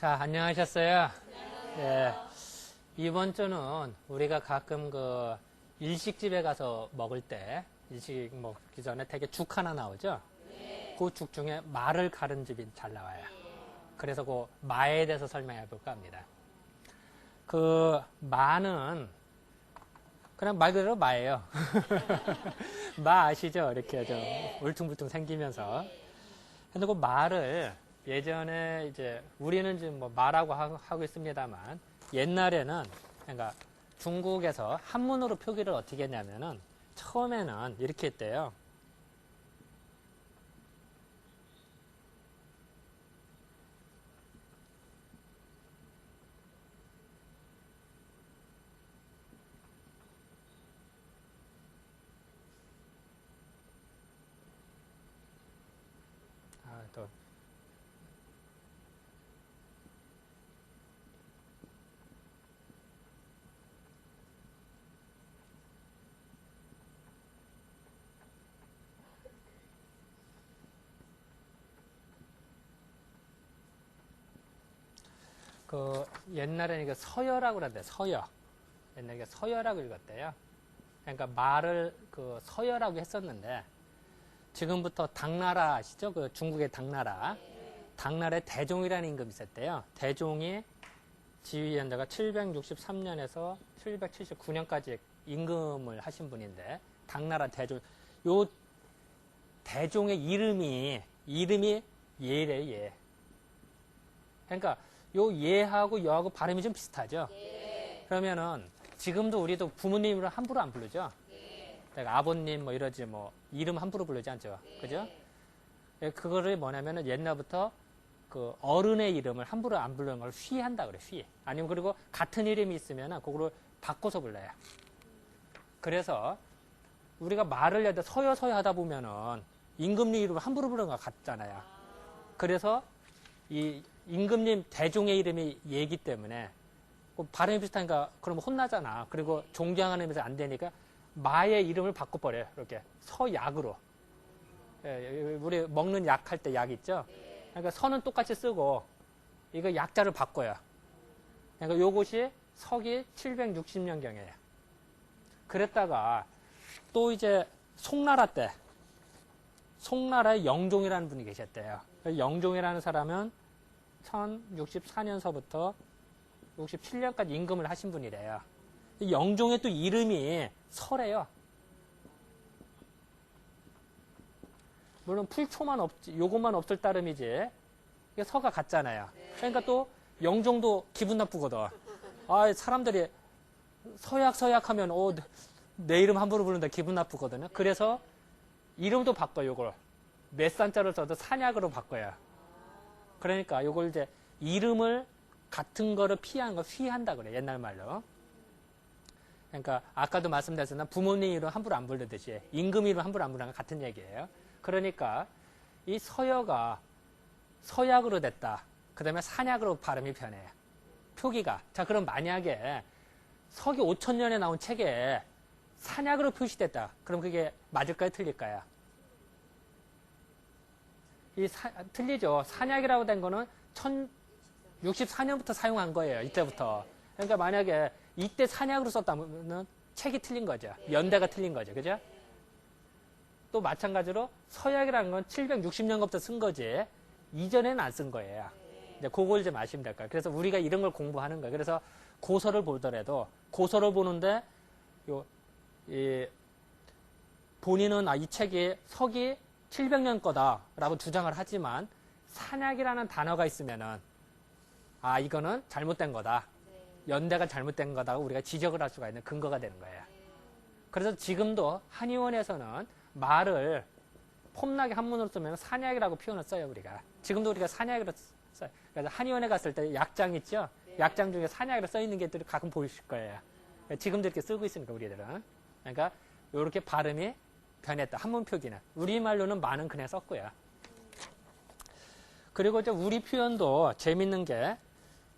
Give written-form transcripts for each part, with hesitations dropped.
자, 안녕하셨어요? 예. 이번 주는 우리가 가끔 그 일식집에 가서 먹을 때, 일식 먹기 전에 되게 죽 하나 나오죠? 그 죽 중에 말을 가른 집이 잘 나와요. 그래서 그 마에 대해서 설명해 볼까 합니다. 그 마는 그냥 말 그대로 마예요. 마 아시죠? 이렇게 좀 울퉁불퉁 생기면서. 근데 그 말을 예전에 이제 우리는 지금 뭐 마라고 하고 있습니다만 옛날에는 그러니까 중국에서 한문으로 표기를 어떻게 했냐면은 처음에는 이렇게 했대요. 또 그 옛날에는 이거 서여라고 그러는데 서여. 옛날에 이게 서여라고 읽었대요. 그러니까 말을 그 서여라고 했었는데 지금부터 당나라 아시죠? 그 중국의 당나라. 당나라에 대종이라는 임금이 있었대요. 대종이 지위 연자가 763년에서 779년까지 임금을 하신 분인데 당나라 대종. 요 대종의 이름이 예래요, 예. 그러니까 요 예하고 여하고 발음이 좀 비슷하죠? 그러면은 지금도 우리도 부모님으로 함부로 안 부르죠? 내가 아버님 뭐 이러지 뭐 이름 함부로 부르지 않죠? 그죠? 그거를 뭐냐면은 옛날부터 그 어른의 이름을 함부로 안 부르는 걸 휘한다 그래, 휘. 아니면 그리고 같은 이름이 있으면은 그거를 바꿔서 불러요. 그래서 우리가 말을 해도 서여 하다 보면은 임금님 이름을 함부로 부르는 것 같잖아요. 그래서 이 임금님 대종의 이름이 예기 때문에 발음이 비슷하니까 그러면 혼나잖아. 그리고 존경하는 의미에서 안 되니까 마의 이름을 바꿔버려요. 이렇게 서약으로. 우리 먹는 약 할 때 약 있죠? 그러니까 서는 똑같이 쓰고 이거 약자를 바꿔요. 그러니까 요것이 서기 760년경이에요. 그랬다가 또 이제 송나라 때 송나라의 영종이라는 분이 계셨대요. 영종이라는 사람은 1064년서부터 67년까지 임금을 하신 분이래요. 영종의 또 이름이 서래요. 물론 풀초만 없지, 요것만 없을 따름이지. 이게 서가 같잖아요. 그러니까 또 영종도 기분 나쁘거든. 아, 사람들이 서약 하면 내 이름 함부로 부른다 기분 나쁘거든요. 그래서 이름도 바꿔요, 요걸. 몇 산자를 써도 산약으로 바꿔요. 그러니까 요걸 이제 이름을 같은 거를 피하는 거 휘한다 그래, 옛날 말로. 그러니까 아까도 말씀드렸지만 부모님 이름 함부로 안 부르듯이 임금 이름 함부로 안 부르는 건 같은 얘기예요. 그러니까 이 서여가 서약으로 됐다. 그 다음에 산약으로 발음이 변해요. 표기가. 자, 그럼 만약에 서기 5000년에 나온 책에 산약으로 표시됐다. 그럼 그게 맞을까요? 틀릴까요? 틀리죠. 산약이라고 된 거는 1064년부터 사용한 거예요. 이때부터. 그러니까 만약에 이때 산약으로 썼다면 책이 틀린 거죠. 연대가 틀린 거죠. 그죠? 또 마찬가지로 서약이라는 건 760년부터 쓴 거지 이전에는 안 쓴 거예요. 이제 그걸 좀 아시면 될 거예요. 그래서 우리가 이런 걸 공부하는 거예요. 그래서 고서를 보더라도 고서를 보는데 본인은 이 책이 서기 700년 거다라고 주장을 하지만 산약이라는 단어가 있으면은 이거는 잘못된 거다. 연대가 잘못된 거다. 우리가 지적을 할 수가 있는 근거가 되는 거예요. 그래서 지금도 한의원에서는 말을 폼나게 한문으로 쓰면 산약이라고 표현을 써요, 우리가. 지금도 우리가 산약으로 써요. 그래서 한의원에 갔을 때 약장 있죠? 약장 중에 산약으로 써 있는 게 가끔 보이실 거예요. 지금도 이렇게 쓰고 있으니까, 우리들은. 그러니까, 이렇게 발음이 변했다. 한문 표기는. 우리말로는 많은 그냥 썼고요. 그리고 이제 우리 표현도 재밌는 게,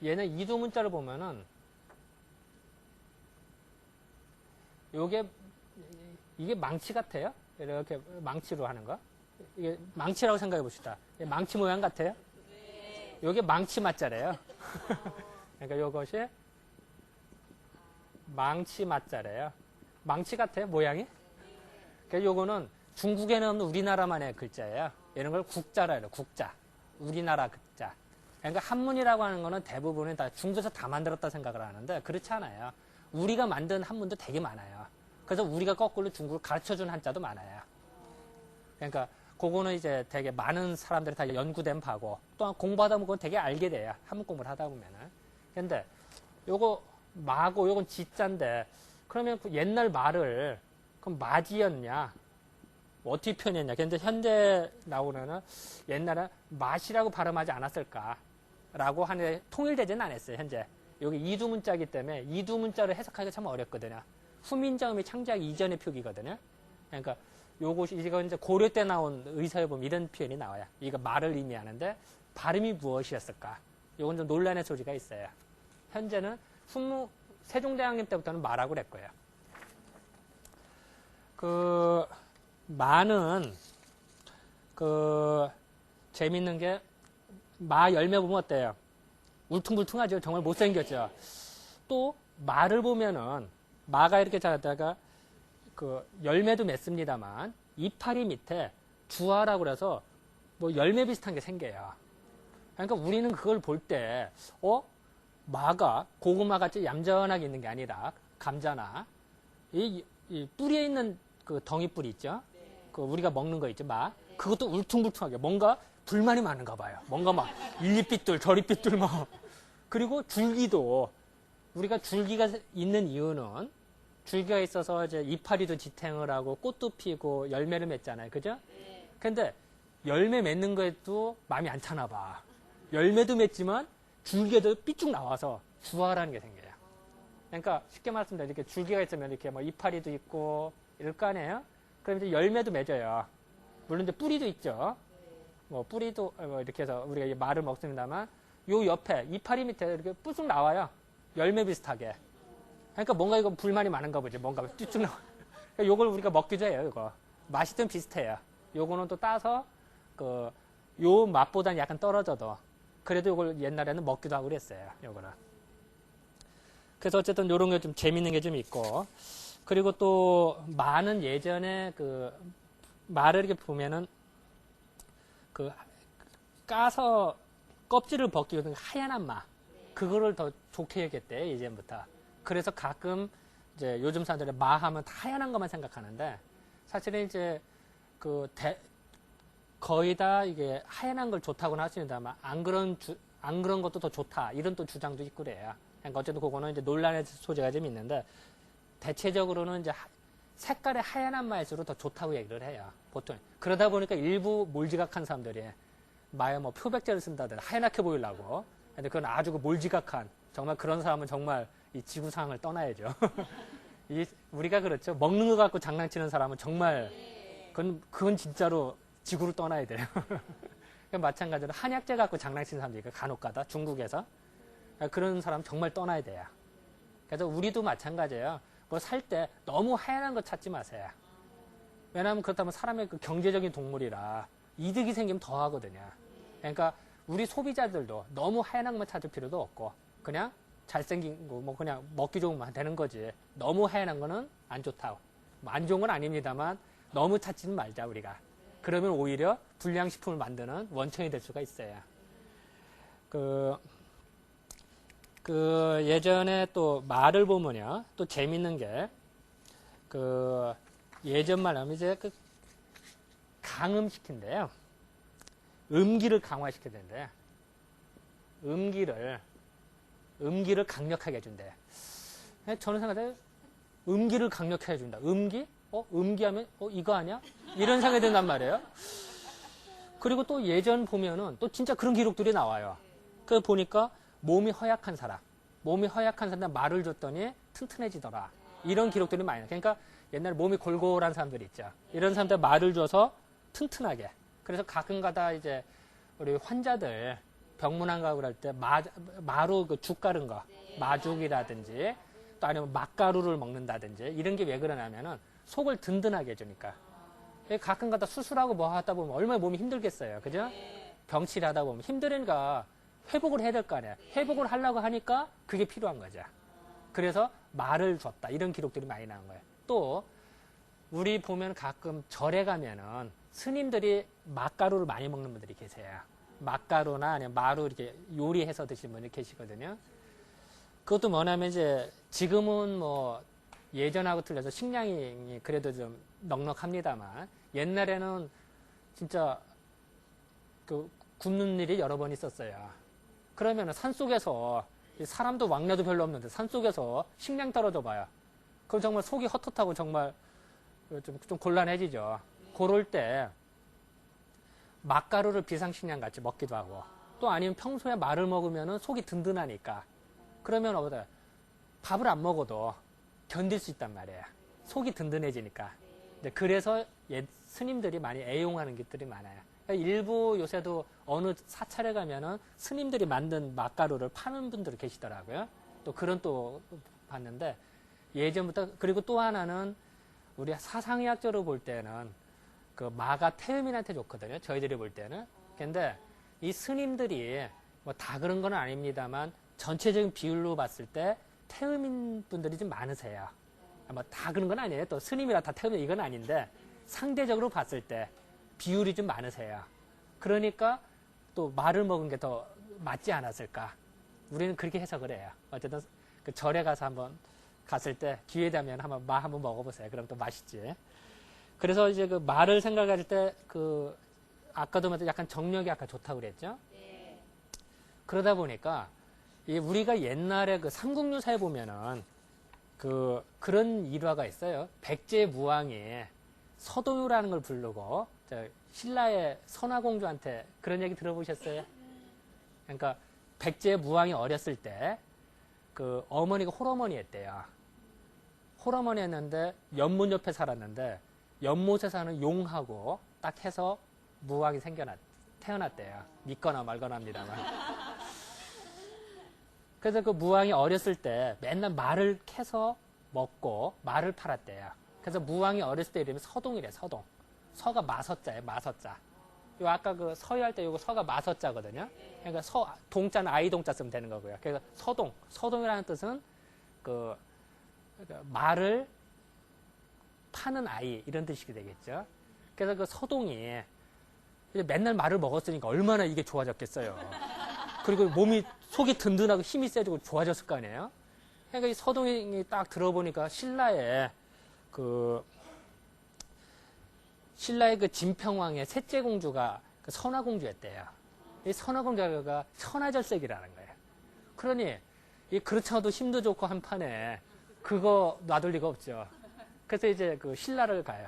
얘는 이두문자를 보면은, 이게 망치 같아요? 이렇게 망치로 하는 거? 이게 망치라고 생각해 봅시다. 망치 모양 같아요? 요게 망치 맞자래요. 그러니까 요것이 망치 맞자래요. 망치 같아요, 모양이? 그러니까 요거는 중국에는 없는 우리나라만의 글자예요. 이런 걸 국자라 해요, 국자. 우리나라 글자. 그러니까 한문이라고 하는 거는 대부분은 다 중국에서 다 만들었다 생각을 하는데 그렇지 않아요. 우리가 만든 한문도 되게 많아요. 그래서 우리가 거꾸로 중국을 가르쳐준 한자도 많아요. 그러니까 그거는 이제 되게 많은 사람들이 다 연구된 바고 또한 공부하다 보면 되게 알게 돼요. 한문 공부를 하다 보면은. 근데 요거 마고 요건 지자인데 그러면 그 옛날 말을 그럼 마지였냐? 어떻게 표현했냐? 근데 현재 나오는 옛날에 맛이라고 발음하지 않았을까라고 하는데 통일되지는 않았어요. 현재 여기 이두문자이기 때문에 이두문자를 해석하기가 참 어렵거든요. 후민자음이 창작하기 이전의 표기거든요. 그러니까 요것이 이건 이제 고려 때 나온 의사에 보면 이런 표현이 나와요. 이거 말을 의미하는데 발음이 무엇이었을까? 요건 좀 논란의 소지가 있어요. 현재는 세종대왕님 때부터는 마라고 그랬고요. 그 마는 재밌는 게 마 열매 보면 어때요? 울퉁불퉁하죠. 정말 못생겼죠. 또 마를 보면은 마가 이렇게 자라다가 그 열매도 맺습니다만 이파리 밑에 주화라고 그래서 뭐 열매 비슷한 게 생겨요. 그러니까 우리는 그걸 볼 때 마가 고구마 같이 얌전하게 있는 게 아니라 감자나 이 뿌리에 있는 그 덩이뿌리 있죠? 그 우리가 먹는 거 있죠, 마. 그것도 울퉁불퉁하게 뭔가 불만이 많은가 봐요. 뭔가 막 일리삐뚤 저리삐뚤 막. 그리고 줄기도 우리가 줄기가 있는 이유는 줄기가 있어서 이제 이파리도 지탱을 하고 꽃도 피고 열매를 맺잖아요. 그죠? 근데 열매 맺는 거에도 마음이 안 타나 봐. 열매도 맺지만 줄기에도 삐쭉 나와서 주화라는 게 생겨요. 그러니까 쉽게 말씀드리면 이렇게 줄기가 있으면 이렇게 뭐 이파리도 있고 이럴 거 아니에요? 그럼 이제 열매도 맺어요. 물론 이제 뿌리도 있죠. 뭐 뿌리도 이렇게 해서 우리가 이 말을 먹습니다만 요 옆에 이파리 밑에 이렇게 뿌쭉 나와요. 열매 비슷하게. 그러니까 뭔가 이거 불만이 많은가 보지. 뭔가 쭉 나와. 그러니까 요걸 우리가 먹기도 해요. 이거 맛이 좀 비슷해요. 요거는 또 따서 요 맛보다는 약간 떨어져도 그래도 요걸 옛날에는 먹기도 하고 그랬어요. 요거는. 그래서 어쨌든 요런 게 좀 재밌는 게 좀 있고 그리고 또 마는 예전에 말을 이렇게 보면은 까서 껍질을 벗기고 하얀 마 그거를 더 좋게 여겼대요. 예전부터. 그래서 가끔 이제 요즘 사람들이 마 하면 다 하얀 것만 생각하는데 사실은 이제 거의 다 이게 하얀 걸 좋다고는 하십니다만 안 그런 것도 더 좋다 이런 또 주장도 있고 그래요. 그러니까 어쨌든 그거는 이제 논란의 소지가 좀 있는데 대체적으로는 이제 색깔의 하얀 마일수록 더 좋다고 얘기를 해요. 보통 그러다 보니까 일부 몰지각한 사람들이 마에 뭐 표백제를 쓴다든지 하얗게 보이려고. 근데 그건 아주 몰지각한 정말 그런 사람은 정말 이 지구상을 떠나야죠. 우리가 그렇죠. 먹는 거 갖고 장난치는 사람은 정말 그건 진짜로 지구를 떠나야 돼요. 마찬가지로 한약재 갖고 장난치는 사람들이 간혹가다 중국에서 그런 사람 정말 떠나야 돼요. 그래서 우리도 마찬가지예요. 뭐 살 때 너무 하얀 거 찾지 마세요. 왜냐하면 그렇다면 사람의 경제적인 동물이라 이득이 생기면 더 하거든요. 그러니까 우리 소비자들도 너무 하얀 것만 찾을 필요도 없고 그냥 잘생긴 거 뭐 그냥 먹기 좋은 것만 되는 거지. 너무 하얀 거는 안 좋다고. 뭐 안 좋은 건 아닙니다만 너무 찾지는 말자 우리가. 그러면 오히려 불량식품을 만드는 원천이 될 수가 있어요. 예전에 또 말을 보면요. 또 재밌는 게, 예전 말 하면 이제 강음시킨대요. 음기를 강화시켜야 되는데, 음기를 강력하게 해준대. 저는 생각해요. 음기를 강력하게 해준다. 음기? 음기하면, 이거 아니야? 이런 생각이 든단 말이에요. 그리고 또 예전 보면은 또 진짜 그런 기록들이 나와요. 그 보니까 몸이 허약한 사람 말을 줬더니 튼튼해지더라. 이런 기록들이 많이 나요. 그러니까 옛날에 몸이 골골한 사람들이 있죠. 이런 사람들 말을 줘서 튼튼하게. 그래서 가끔가다 이제 우리 환자들 병문안 가고 그럴 때 마로 죽 가른 거, 마죽이라든지 또 아니면 막가루를 먹는다든지 이런 게 왜 그러냐면은 속을 든든하게 해주니까. 가끔가다 수술하고 뭐 하다 보면 얼마나 몸이 힘들겠어요. 그죠? 병치를 하다 보면 힘들으니까 회복을 해야 될 거 아니야. 회복을 하려고 하니까 그게 필요한 거죠. 그래서 말을 줬다. 이런 기록들이 많이 나온 거예요. 또 우리 보면 가끔 절에 가면은 스님들이 맛가루를 많이 먹는 분들이 계세요. 맛가루나 아니면 마루 이렇게 요리해서 드시는 분이 계시거든요. 그것도 뭐냐면 이제 지금은 뭐 예전하고 틀려서 식량이 그래도 좀 넉넉합니다만 옛날에는 진짜 그 굶는 일이 여러 번 있었어요. 그러면 산속에서 사람도 왕래도 별로 없는데 산속에서 식량 떨어져 봐요. 그럼 정말 속이 헛헛하고 정말 좀 곤란해지죠. 그럴 때 맛가루를 비상식량 같이 먹기도 하고 또 아니면 평소에 말을 먹으면 속이 든든하니까 그러면 어때? 밥을 안 먹어도 견딜 수 있단 말이에요. 속이 든든해지니까. 그래서 스님들이 많이 애용하는 것들이 많아요. 일부 요새도 어느 사찰에 가면은 스님들이 만든 맛가루를 파는 분들이 계시더라고요. 또 그런 또 봤는데 예전부터 그리고 또 하나는 우리 사상의학적으로 볼 때는 그 마가 태음인한테 좋거든요. 저희들이 볼 때는. 근데 이 스님들이 뭐 다 그런 건 아닙니다만 전체적인 비율로 봤을 때 태음인 분들이 좀 많으세요. 뭐 다 그런 건 아니에요. 또 스님이라 다 태음인 이건 아닌데 상대적으로 봤을 때 비율이 좀 많으세요. 그러니까 또 말을 먹은 게 더 맞지 않았을까. 우리는 그렇게 해석을 해요. 어쨌든 그 절에 가서 한번 갔을 때 기회 되면 한번 마 한번 먹어보세요. 그럼 또 맛있지. 그래서 이제 그 말을 생각할 때 그 아까도 말했 약간 정력이 아까 좋다고 그랬죠. 네. 그러다 보니까 우리가 옛날에 그 삼국유사에 보면은 그런 일화가 있어요. 백제무왕이 서동유라는 걸 부르고 신라의 선화공주한테 그런 얘기 들어보셨어요? 그러니까 백제무왕이 어렸을 때 그 어머니가 홀어머니였대요. 홀어머니였는데 연못 옆에 살았는데 연못에 사는 용하고 딱 해서 무왕이 태어났대요. 믿거나 말거나 합니다만. 그래서 그 무왕이 어렸을 때 맨날 말을 캐서 먹고 말을 팔았대요. 그래서 무왕이 어렸을 때 이름이 서동이래, 서동. 서가 마서자예요, 마서자. 요 아까 그 서유할 때 요거 서가 마서자거든요. 그러니까 동자는 아이 동자 쓰면 되는 거고요. 그래서 서동. 서동이라는 뜻은 그러니까 말을 파는 아이 이런 뜻이 되겠죠. 그래서 그 서동이 맨날 말을 먹었으니까 얼마나 이게 좋아졌겠어요. 그리고 몸이 속이 든든하고 힘이 세지고 좋아졌을 거 아니에요. 그러니까 이 서동이 딱 들어보니까 신라의 그 진평왕의 셋째 공주가 그 선화공주였대요. 이 선화공주가 천하절색이라는 거예요. 그러니 그렇지 않아도 힘도 좋고 한 판에 그거 놔둘 리가 없죠. 그래서 이제 그 신라를 가요.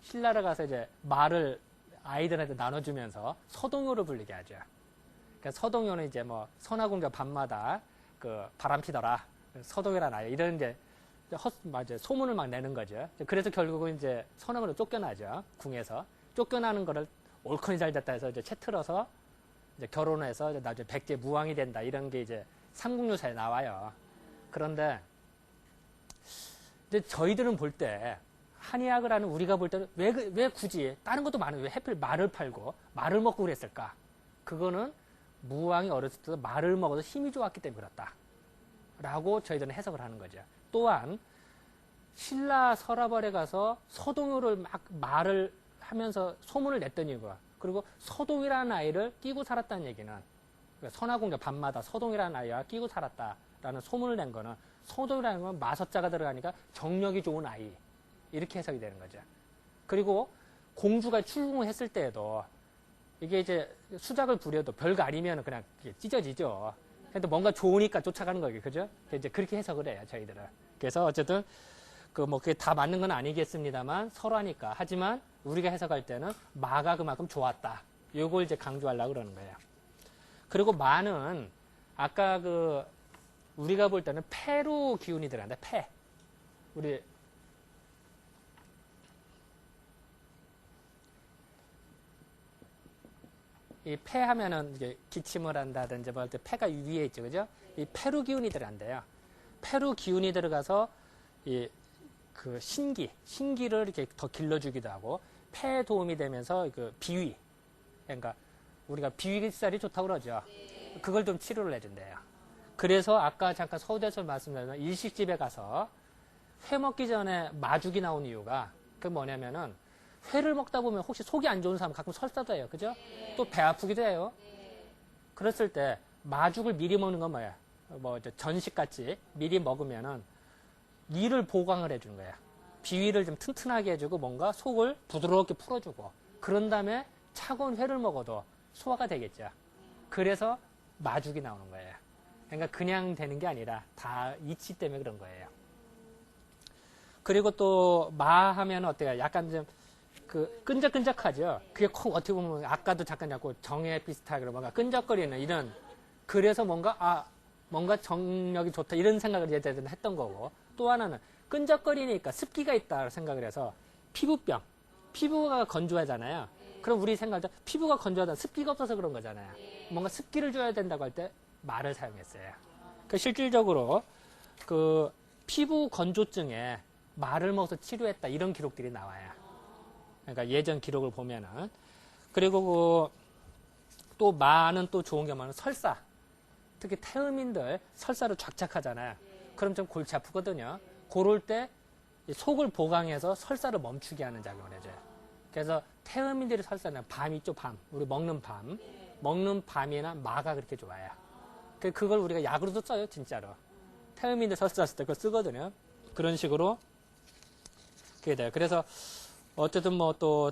신라를 가서 이제 말을 아이들한테 나눠주면서 서동요를 불리게 하죠. 그러니까 서동요는 이제 뭐 선화공주가 밤마다 그 바람 피더라. 서동이라는 아이 이런 이제 소문을 막 내는 거죠. 그래서 결국은 이제 선왕으로 쫓겨나죠. 궁에서. 쫓겨나는 거를 옳거니 잘 됐다 해서 이제 채틀어서 이제 결혼해서 이제 나중에 백제 무왕이 된다. 이런 게 이제 삼국유사에 나와요. 그런데 이제 저희들은 볼 때 한의학을 하는 우리가 볼 때는 왜 굳이 다른 것도 많은데 왜 하필 말을 팔고 말을 먹고 그랬을까? 그거는 무왕이 어렸을 때 말을 먹어서 힘이 좋았기 때문에 그렇다. 라고 저희들은 해석을 하는 거죠. 또한 신라 서라벌에 가서 서동요를 막 말을 하면서 소문을 냈던 이유가 그리고 서동이라는 아이를 끼고 살았다는 얘기는 그러니까 선화공주 밤마다 서동이라는 아이와 끼고 살았다라는 소문을 낸 거는 서동이라는 건 마서자가 들어가니까 정력이 좋은 아이 이렇게 해석이 되는 거죠. 그리고 공주가 출궁을 했을 때에도 이게 이제 수작을 부려도 별거 아니면 그냥 찢어지죠. 근데 뭔가 좋으니까 쫓아가는 거예요. 그죠? 이제 그렇게 해석을 해요, 저희들은. 그래서 어쨌든, 그게 다 맞는 건 아니겠습니다만, 서로하니까. 하지만, 우리가 해석할 때는 마가 그만큼 좋았다. 요걸 이제 강조하려고 그러는 거예요. 그리고 마는, 아까 우리가 볼 때는 폐로 기운이 들어간다, 폐. 우리, 이 폐 하면은 이제 기침을 한다든지 뭐 할 때 폐가 위에 있죠. 그죠? 이 폐로 기운이 들어간대요. 폐로 기운이 들어가서 신기를 이렇게 더 길러주기도 하고 폐에 도움이 되면서 비위. 그러니까 우리가 비위살이 좋다고 그러죠. 그걸 좀 치료를 해준대요. 그래서 아까 잠깐 서두에서 말씀드린 일식집에 가서 회 먹기 전에 마죽이 나온 이유가 그 뭐냐면은 회를 먹다 보면 혹시 속이 안 좋은 사람 가끔 설사도 해요. 그죠? 또 배 아프기도 해요. 그랬을 때 마죽을 미리 먹는 건 뭐야? 뭐 전식같이 미리 먹으면은 이를 보강을 해주는 거야. 비위를 좀 튼튼하게 해주고 뭔가 속을 부드럽게 풀어주고 그런 다음에 차가운 회를 먹어도 소화가 되겠죠. 그래서 마죽이 나오는 거예요. 그러니까 그냥 되는 게 아니라 다 이치 때문에 그런 거예요. 그리고 또 마하면 어때요? 약간 좀 그 끈적끈적하죠. 그게 콕 어떻게 보면 아까도 잠깐 잡고 정에 비슷하게 뭔가 끈적거리는 이런 그래서 뭔가 정력이 좋다 이런 생각을 예전에 했던 거고 또 하나는 끈적거리니까 습기가 있다 생각을 해서 피부병 피부가 건조하잖아요. 그럼 우리 생각할 때 피부가 건조하다 습기가 없어서 그런 거잖아요. 뭔가 습기를 줘야 된다고 할 때 말을 사용했어요. 그 실질적으로 그 피부 건조증에 말을 먹어서 치료했다 이런 기록들이 나와요. 그러니까 예전 기록을 보면은 그리고 또 마는 또 좋은 게 뭐냐면 설사 특히 태음인들 설사로 쫙쫙하잖아요. 그럼 좀 골치 아프거든요. 그럴 때 속을 보강해서 설사를 멈추게 하는 작용을 해줘요. 그래서 태음인들이 설사는 밤 있죠, 밤. 우리 먹는 밤. 먹는 밤이나 마가 그렇게 좋아요. 그걸 우리가 약으로도 써요, 진짜로. 태음인들 설사했을 때 그걸 쓰거든요. 그런 식으로 그게 돼요. 그래서 어쨌든 뭐 또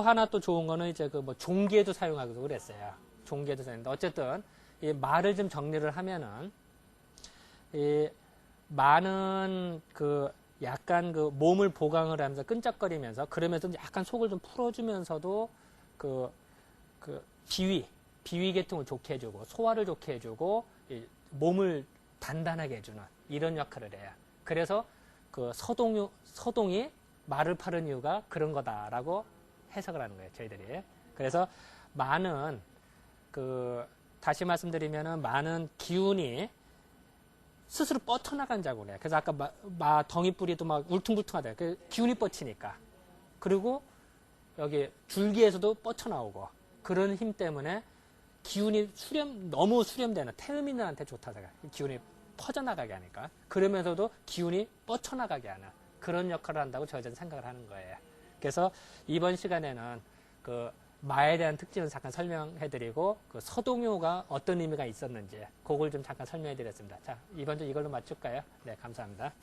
하나 또 좋은 거는 이제 그 뭐 종기에도 사용하기도 그랬어요. 종기에도 사용했는데 어쨌든 이 마를 좀 정리를 하면은 이 마는 그 약간 그 몸을 보강을 하면서 끈적거리면서 그러면서 약간 속을 좀 풀어주면서도 그 비위 계통을 좋게 해주고 소화를 좋게 해주고 이 몸을 단단하게 해주는 이런 역할을 해요. 그래서 그 서동이 말을 파는 이유가 그런 거다라고 해석을 하는 거예요, 저희들이. 그래서 마는 다시 말씀드리면은 마는 기운이 스스로 뻗쳐나간 작용을 해요. 그래서 아까 마 덩이뿌리도 막 울퉁불퉁하다. 그 기운이 뻗치니까. 그리고 여기 줄기에서도 뻗쳐나오고 그런 힘 때문에 기운이 너무 수렴되는 태음인들한테 좋다 생각. 기운이 퍼져나가게 하니까. 그러면서도 기운이 뻗쳐나가게 하는 그런 역할을 한다고 저희들은 생각을 하는 거예요. 그래서 이번 시간에는 그 마에 대한 특징을 잠깐 설명해드리고 그 서동요가 어떤 의미가 있었는지 그걸 좀 잠깐 설명해드렸습니다. 자, 이번 주 이걸로 마칠까요? 네, 감사합니다.